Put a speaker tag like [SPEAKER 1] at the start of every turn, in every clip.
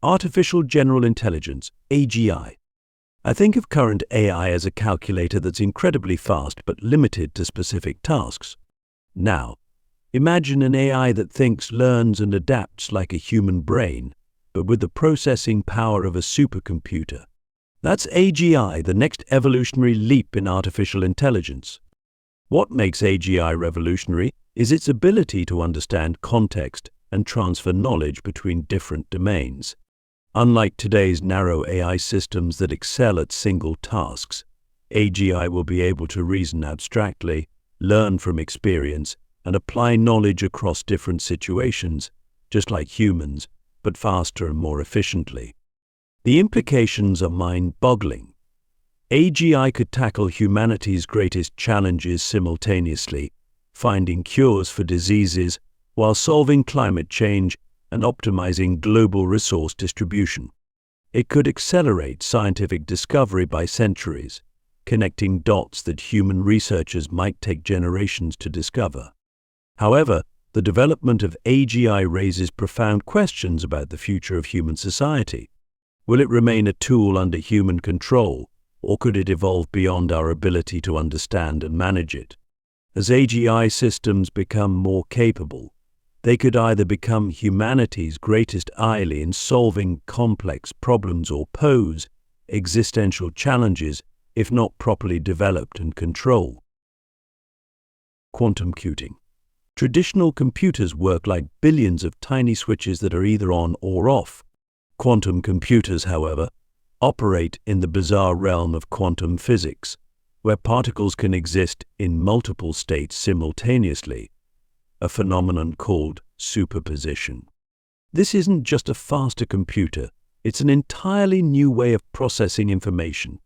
[SPEAKER 1] Artificial General Intelligence, AGI. I think of current AI as a calculator that's incredibly fast but limited to specific tasks. Now, imagine an AI that thinks, learns, and adapts like a human brain, but with the processing power of a supercomputer. That's AGI, the next evolutionary leap in artificial intelligence. What makes AGI revolutionary is its ability to understand context and transfer knowledge between different domains. Unlike today's narrow AI systems that excel at single tasks, AGI will be able to reason abstractly, learn from experience, and apply knowledge across different situations, just like humans, but faster and more efficiently. The implications are mind-boggling. AGI could tackle humanity's greatest challenges simultaneously, finding cures for diseases while solving climate change and optimizing global resource distribution. It could accelerate scientific discovery by centuries, connecting dots that human researchers might take generations to discover. However, the development of AGI raises profound questions about the future of human society. Will it remain a tool under human control, or could it evolve beyond our ability to understand and manage it? As AGI systems become more capable, they could either become humanity's greatest ally in solving complex problems or pose existential challenges if not properly developed and controlled. Quantum computing. Traditional computers work like billions of tiny switches that are either on or off. Quantum computers, however, operate in the bizarre realm of quantum physics, where particles can exist in multiple states simultaneously, a phenomenon called superposition. This isn't just a faster computer, it's an entirely new way of processing information.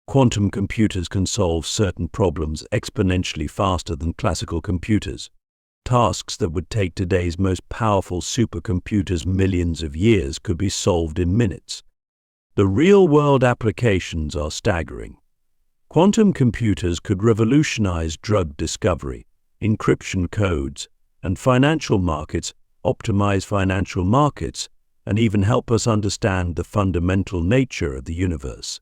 [SPEAKER 1] Quantum computers can solve certain problems exponentially faster than classical computers. Tasks that would take today's most powerful supercomputers millions of years could be solved in minutes. The real-world applications are staggering. Quantum computers could revolutionize drug discovery, encryption codes, and financial markets, optimize financial markets, and even help us understand the fundamental nature of the universe.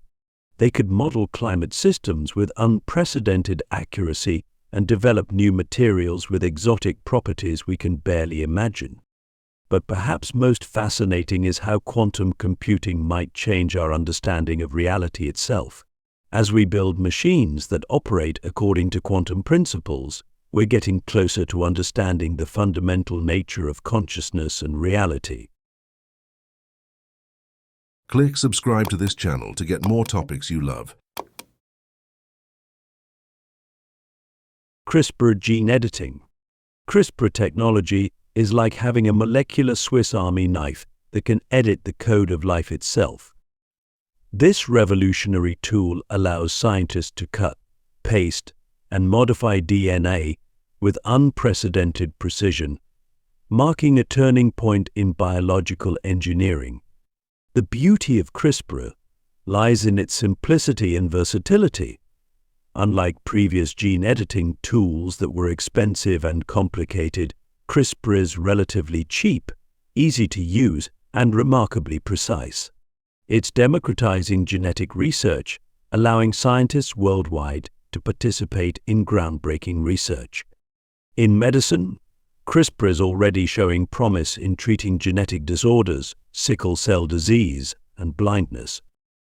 [SPEAKER 1] They could model climate systems with unprecedented accuracy and develop new materials with exotic properties we can barely imagine. But perhaps most fascinating is how quantum computing might change our understanding of reality itself. As we build machines that operate according to quantum principles, we're getting closer to understanding the fundamental nature of consciousness and reality.
[SPEAKER 2] Click subscribe to this channel to get more topics you love.
[SPEAKER 1] CRISPR gene editing. CRISPR technology is like having a molecular Swiss Army knife that can edit the code of life itself. This revolutionary tool allows scientists to cut, paste, and modify DNA with unprecedented precision, marking a turning point in biological engineering. The beauty of CRISPR lies in its simplicity and versatility. Unlike previous gene editing tools that were expensive and complicated, CRISPR is relatively cheap, easy to use, and remarkably precise. It's democratizing genetic research, allowing scientists worldwide to participate in groundbreaking research. In medicine, CRISPR is already showing promise in treating genetic disorders, sickle cell disease, and blindness.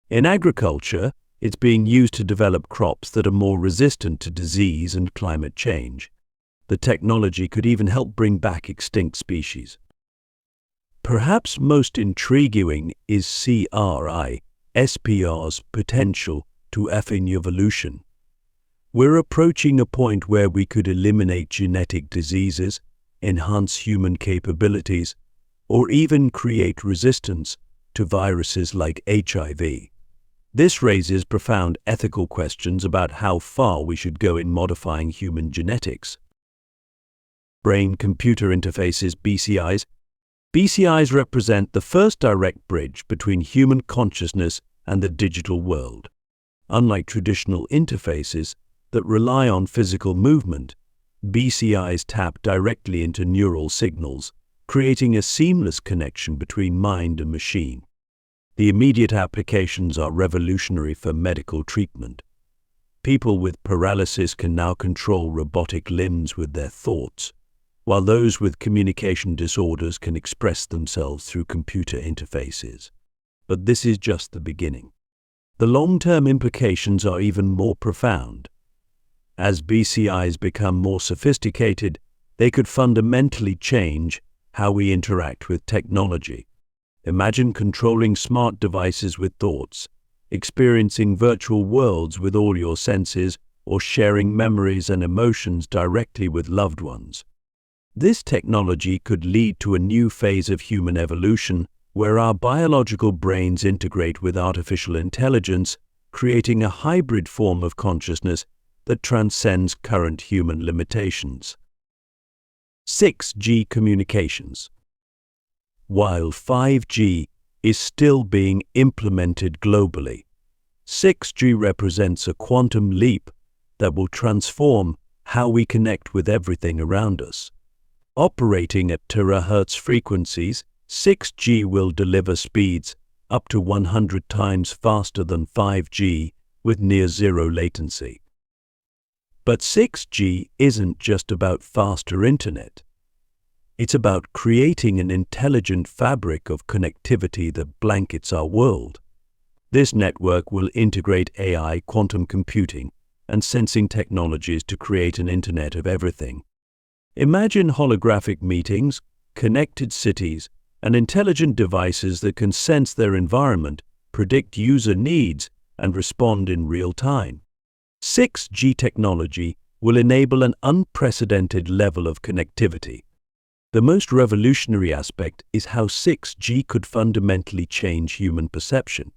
[SPEAKER 1] In agriculture, it's being used to develop crops that are more resistant to disease and climate change. The technology could even help bring back extinct species. Perhaps most intriguing is CRISPR's potential to affect evolution. We're approaching a point where we could eliminate genetic diseases, enhance human capabilities, or even create resistance to viruses like HIV. This raises profound ethical questions about how far we should go in modifying human genetics. Brain-computer interfaces, BCIs. BCIs represent the first direct bridge between human consciousness and the digital world. Unlike traditional interfaces that rely on physical movement, BCIs tap directly into neural signals, creating a seamless connection between mind and machine. The immediate applications are revolutionary for medical treatment. People with paralysis can now control robotic limbs with their thoughts, while those with communication disorders can express themselves through computer interfaces. But this is just the beginning. The long-term implications are even more profound. As BCIs become more sophisticated, they could fundamentally change how we interact with technology. Imagine controlling smart devices with thoughts, experiencing virtual worlds with all your senses, or sharing memories and emotions directly with loved ones. This technology could lead to a new phase of human evolution where our biological brains integrate with artificial intelligence, creating a hybrid form of consciousness that transcends current human limitations. 6G communications. While 5G is still being implemented globally, 6G represents a quantum leap that will transform how we connect with everything around us. Operating at terahertz frequencies, 6G will deliver speeds up to 100 times faster than 5G with near-zero latency. But 6G isn't just about faster internet. It's about creating an intelligent fabric of connectivity that blankets our world. This network will integrate AI, quantum computing, and sensing technologies to create an internet of everything. Imagine holographic meetings, connected cities, and intelligent devices that can sense their environment, predict user needs, and respond in real time. 6G technology will enable an unprecedented level of connectivity. The most revolutionary aspect is how 6G could fundamentally change human perception.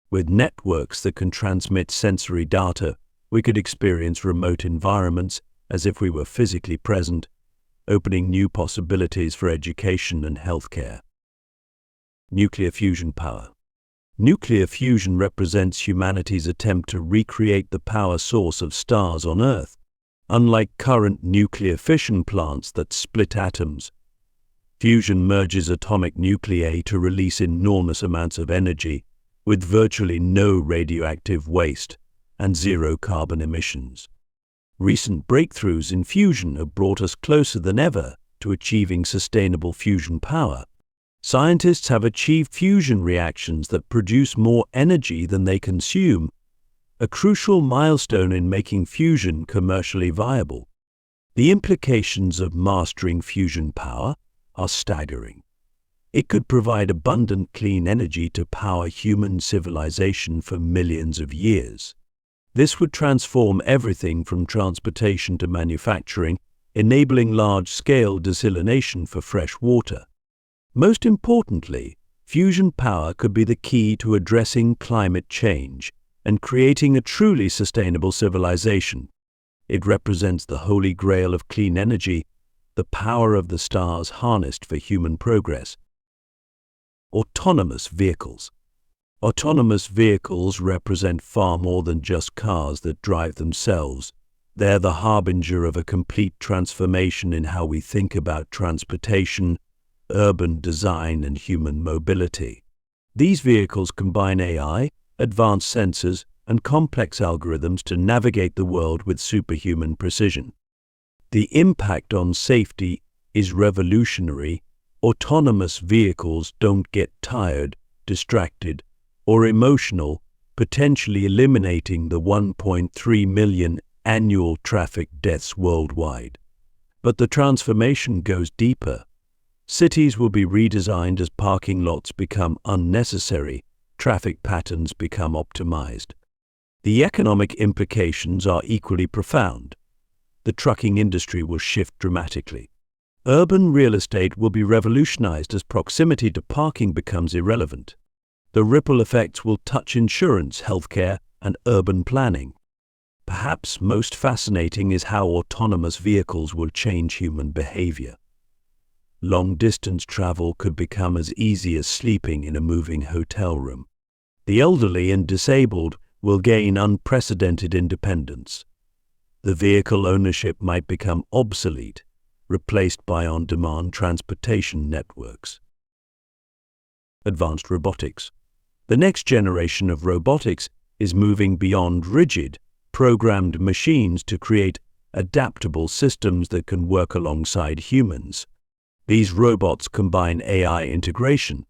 [SPEAKER 1] With networks that can transmit sensory data, we could experience remote environments as if we were physically present, opening new possibilities for education and healthcare. Nuclear fusion power. Nuclear fusion represents humanity's attempt to recreate the power source of stars on Earth. Unlike current nuclear fission plants that split atoms, fusion merges atomic nuclei to release enormous amounts of energy with virtually no radioactive waste and zero carbon emissions. Recent breakthroughs in fusion have brought us closer than ever to achieving sustainable fusion power. Scientists have achieved fusion reactions that produce more energy than they consume, a crucial milestone in making fusion commercially viable. The implications of mastering fusion power are staggering. It could provide abundant clean energy to power human civilization for millions of years. This would transform everything from transportation to manufacturing, enabling large-scale desalination for fresh water. Most importantly, fusion power could be the key to addressing climate change and creating a truly sustainable civilization. It represents the holy grail of clean energy, the power of the stars harnessed for human progress. Autonomous vehicles. Autonomous vehicles represent far more than just cars that drive themselves. They're the harbinger of a complete transformation in how we think about transportation, urban design, and human mobility. These vehicles combine AI, advanced sensors, and complex algorithms to navigate the world with superhuman precision. The impact on safety is revolutionary. Autonomous vehicles don't get tired, distracted, or emotional, potentially eliminating the 1.3 million annual traffic deaths worldwide. But the transformation goes deeper. Cities will be redesigned as parking lots become unnecessary, traffic patterns become optimized. The economic implications are equally profound. The trucking industry will shift dramatically. Urban real estate will be revolutionized as proximity to parking becomes irrelevant. The ripple effects will touch insurance, healthcare, and urban planning. Perhaps most fascinating is how autonomous vehicles will change human behavior. Long-distance travel could become as easy as sleeping in a moving hotel room. The elderly and disabled will gain unprecedented independence. The vehicle ownership might become obsolete, replaced by on-demand transportation networks. Advanced robotics. The next generation of robotics is moving beyond rigid, programmed machines to create adaptable systems that can work alongside humans. These robots combine AI integration,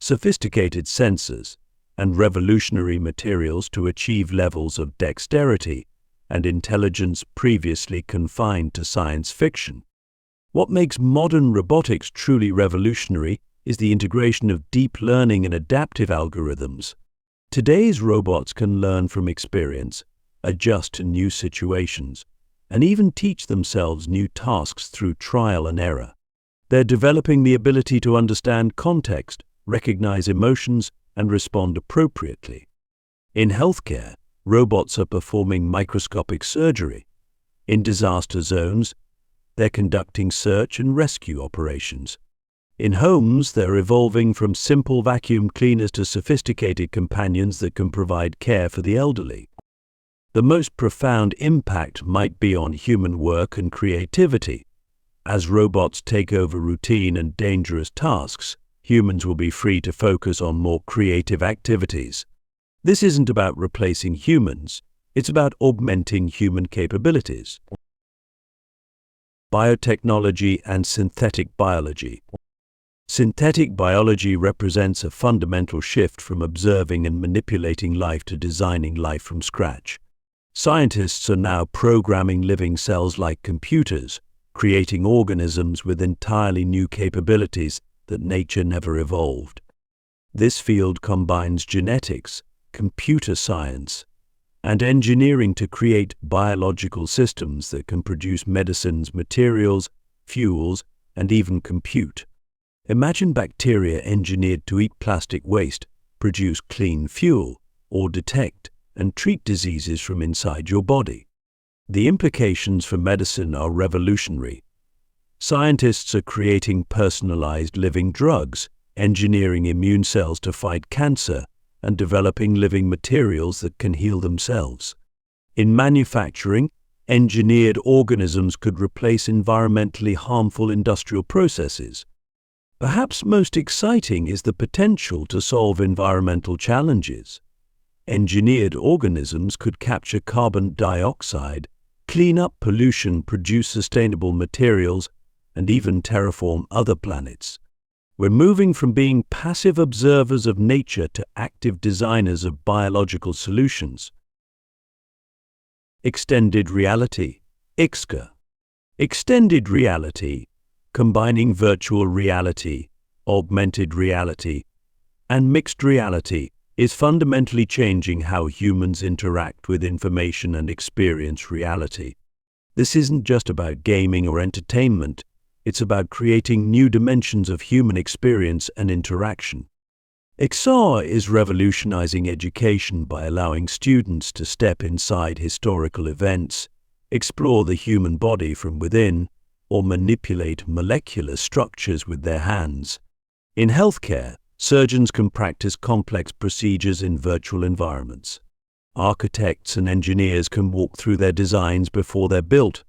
[SPEAKER 1] sophisticated sensors, and revolutionary materials to achieve levels of dexterity and intelligence previously confined to science fiction. What makes modern robotics truly revolutionary is the integration of deep learning and adaptive algorithms. Today's robots can learn from experience, adjust to new situations, and even teach themselves new tasks through trial and error. They're developing the ability to understand context, recognize emotions, and respond appropriately. In healthcare, robots are performing microscopic surgery. In disaster zones, they're conducting search and rescue operations. In homes, they're evolving from simple vacuum cleaners to sophisticated companions that can provide care for the elderly. The most profound impact might be on human work and creativity. As robots take over routine and dangerous tasks, humans will be free to focus on more creative activities. This isn't about replacing humans, it's about augmenting human capabilities. Biotechnology and synthetic biology. Synthetic biology represents a fundamental shift from observing and manipulating life to designing life from scratch. Scientists are now programming living cells like computers, creating organisms with entirely new capabilities that nature never evolved. This field combines genetics, computer science, and engineering to create biological systems that can produce medicines, materials, fuels, and even compute. Imagine bacteria engineered to eat plastic waste, produce clean fuel, or detect and treat diseases from inside your body. The implications for medicine are revolutionary. Scientists are creating personalized living drugs, engineering immune cells to fight cancer, and developing living materials that can heal themselves. In manufacturing, engineered organisms could replace environmentally harmful industrial processes. Perhaps most exciting is the potential to solve environmental challenges. Engineered organisms could capture carbon dioxide, clean up pollution, produce sustainable materials, and even terraform other planets. We're moving from being passive observers of nature to active designers of biological solutions. Extended reality, XR. Extended reality, combining virtual reality, augmented reality, and mixed reality, is fundamentally changing how humans interact with information and experience reality. This isn't just about gaming or entertainment. It's about creating new dimensions of human experience and interaction. XR is revolutionizing education by allowing students to step inside historical events, explore the human body from within, or manipulate molecular structures with their hands. In healthcare, surgeons can practice complex procedures in virtual environments. Architects and engineers can walk through their designs before they're built.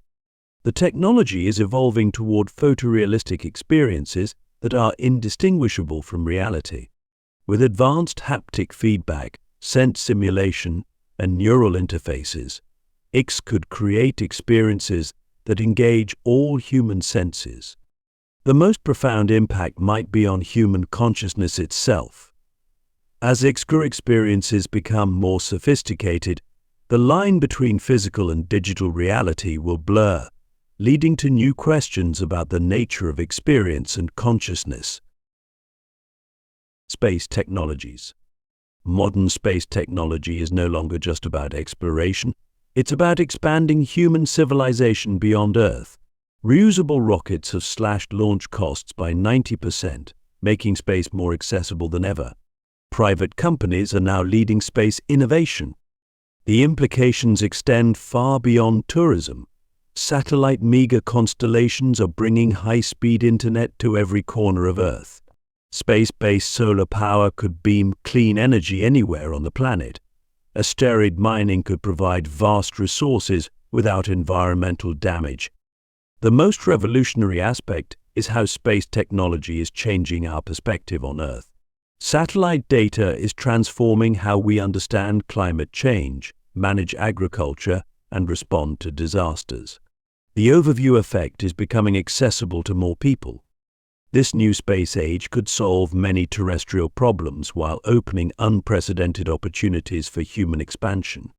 [SPEAKER 1] The technology is evolving toward photorealistic experiences that are indistinguishable from reality. With advanced haptic feedback, sense simulation, and neural interfaces, XR could create experiences that engage all human senses. The most profound impact might be on human consciousness itself. As XR experiences become more sophisticated, the line between physical and digital reality will blur, leading to new questions about the nature of experience and consciousness. Space technologies. Modern space technology is no longer just about exploration. It's about expanding human civilization beyond Earth. Reusable rockets have slashed launch costs by 90%, making space more accessible than ever. Private companies are now leading space innovation. The implications extend far beyond tourism. Satellite mega constellations are bringing high-speed internet to every corner of Earth. Space-based solar power could beam clean energy anywhere on the planet. Asteroid mining could provide vast resources without environmental damage. The most revolutionary aspect is how space technology is changing our perspective on Earth. Satellite data is transforming how we understand climate change, manage agriculture, and respond to disasters. The overview effect is becoming accessible to more people. This new space age could solve many terrestrial problems while opening unprecedented opportunities for human expansion.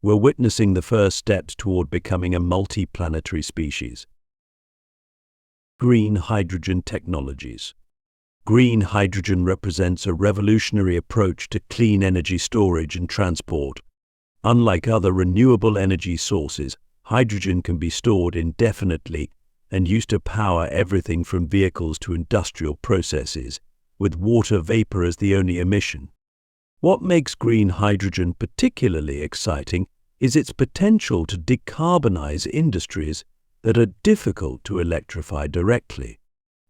[SPEAKER 1] We're witnessing the first steps toward becoming a multi-planetary species. Green hydrogen technologies. Green hydrogen represents a revolutionary approach to clean energy storage and transport. Unlike other renewable energy sources, hydrogen can be stored indefinitely and used to power everything from vehicles to industrial processes, with water vapor as the only emission. What makes green hydrogen particularly exciting is its potential to decarbonize industries that are difficult to electrify directly.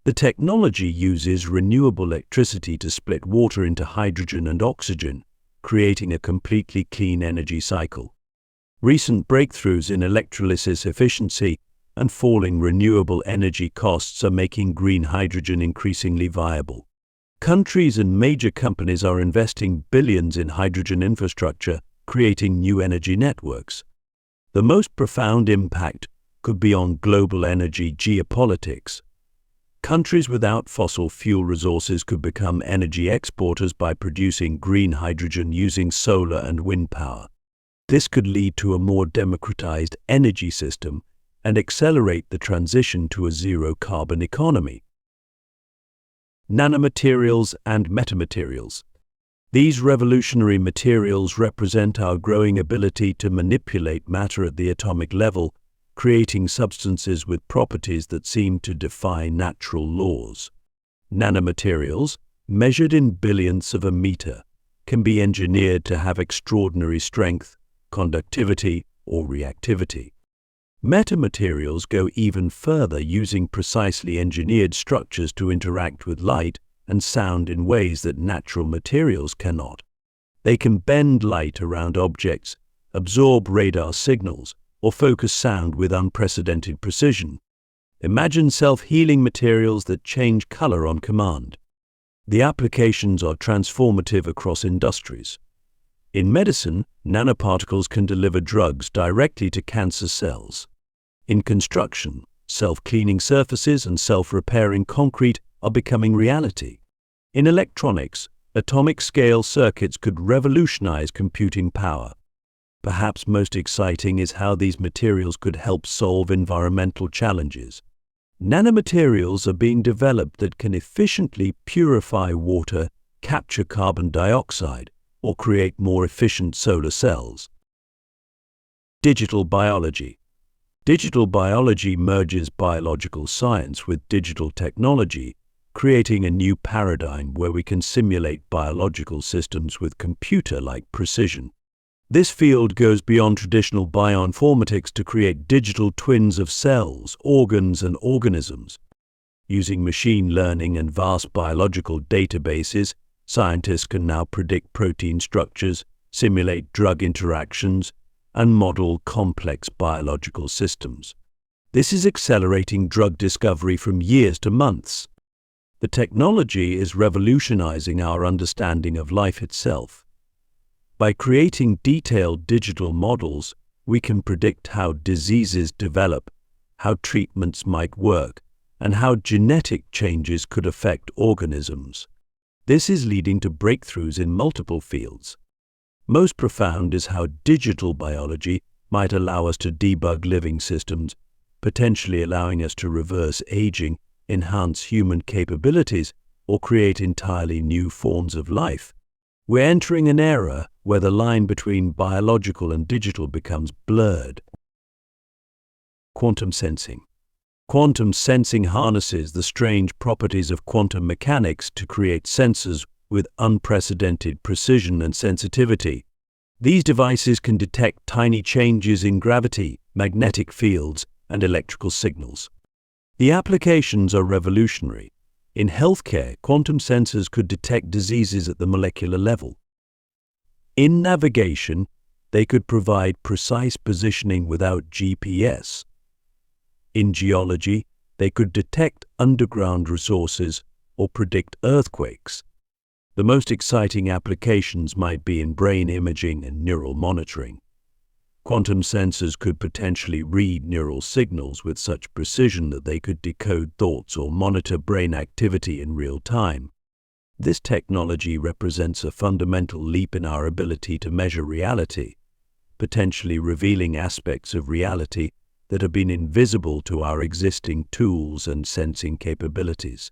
[SPEAKER 1] The technology uses renewable electricity to split water into hydrogen and oxygen, creating a completely clean energy cycle. Recent breakthroughs in electrolysis efficiency and falling renewable energy costs are making green hydrogen increasingly viable. Countries and major companies are investing billions in hydrogen infrastructure, creating new energy networks. The most profound impact could be on global energy geopolitics. Countries without fossil fuel resources could become energy exporters by producing green hydrogen using solar and wind power. This could lead to a more democratized energy system and accelerate the transition to a zero-carbon economy. Nanomaterials and metamaterials. These revolutionary materials represent our growing ability to manipulate matter at the atomic level, creating substances with properties that seem to defy natural laws. Nanomaterials, measured in billionths of a meter, can be engineered to have extraordinary strength, conductivity, or reactivity. Metamaterials go even further, using precisely engineered structures to interact with light and sound in ways that natural materials cannot. They can bend light around objects, absorb radar signals, or focus sound with unprecedented precision. Imagine self-healing materials that change color on command. The applications are transformative across industries. In medicine, nanoparticles can deliver drugs directly to cancer cells. In construction, self-cleaning surfaces and self-repairing concrete are becoming reality. In electronics, atomic-scale circuits could revolutionize computing power. Perhaps most exciting is how these materials could help solve environmental challenges. Nanomaterials are being developed that can efficiently purify water, capture carbon dioxide, or create more efficient solar cells. Digital biology. Digital biology merges biological science with digital technology, creating a new paradigm where we can simulate biological systems with computer-like precision. This field goes beyond traditional bioinformatics to create digital twins of cells, organs, and organisms. Using machine learning and vast biological databases, scientists can now predict protein structures, simulate drug interactions, and model complex biological systems. This is accelerating drug discovery from years to months. The technology is revolutionizing our understanding of life itself. By creating detailed digital models, we can predict how diseases develop, how treatments might work, and how genetic changes could affect organisms. This is leading to breakthroughs in multiple fields. Most profound is how digital biology might allow us to debug living systems, potentially allowing us to reverse aging, enhance human capabilities, or create entirely new forms of life. We're entering an era where the line between biological and digital becomes blurred. Quantum sensing. Quantum sensing harnesses the strange properties of quantum mechanics to create sensors with unprecedented precision and sensitivity. These devices can detect tiny changes in gravity, magnetic fields, and electrical signals. The applications are revolutionary. In healthcare, quantum sensors could detect diseases at the molecular level. In navigation, they could provide precise positioning without GPS. In geology, they could detect underground resources or predict earthquakes. The most exciting applications might be in brain imaging and neural monitoring. Quantum sensors could potentially read neural signals with such precision that they could decode thoughts or monitor brain activity in real time. This technology represents a fundamental leap in our ability to measure reality, potentially revealing aspects of reality that have been invisible to our existing tools and sensing capabilities.